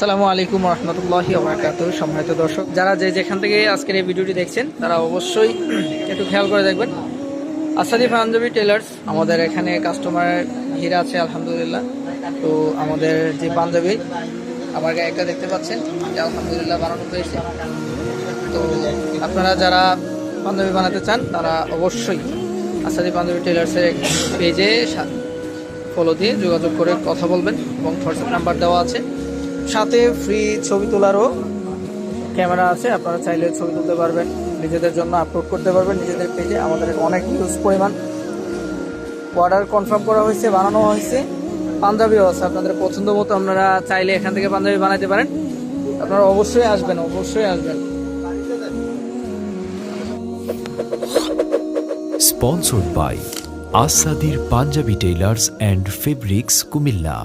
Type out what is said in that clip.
আসসালামু আলাইকুম রহমতুল্লাহি ওয়া বারাকাতুহু। সম্মানিত দর্শক, যারা যেখান থেকে আজকের এই ভিডিওটি দেখছেন তারা অবশ্যই একটু খেয়াল করে দেখবেন। আসাদি পাঞ্জাবি টেলার্স, আমাদের এখানে কাস্টমারের ভিড় আছে আলহামদুলিল্লাহ। তো আমাদের যে পাঞ্জাবি আমার গায়ে একটা দেখতে পাচ্ছেন, এটা আলহামদুলিল্লাহ বানানো হয়েছে। তো আপনারা যারা পাঞ্জাবি বানাতে চান তারা অবশ্যই আসাদি পাঞ্জাবি টেলার্সের পেজে ফলো দিয়ে যোগাযোগ করে কথা বলবেন এবং হোয়াটসঅ্যাপ নাম্বার দেওয়া আছে। সাথে ফ্রি ছবি তোলারও ক্যামেরা আছে, আপনারা চাইলে ছবি তুলতে পারবেন, নিজেদের জন্য আপলোড করতে পারবেন নিজেদের পেজে। আমাদের অনেক হিউজ পরিমাণ অর্ডার কনফার্ম করা হয়েছে, বানানো হয়েছে। পাঞ্জাবিও আছে আপনাদের পছন্দ মতো, আপনারা চাইলে এখান থেকে পাঞ্জাবি বানাতে পারেন। আপনারা অবশ্যই আসবেন, অবশ্যই আসবেন। Sponsored by Asadir Punjabi Tailors and Fabrics, Kumilla.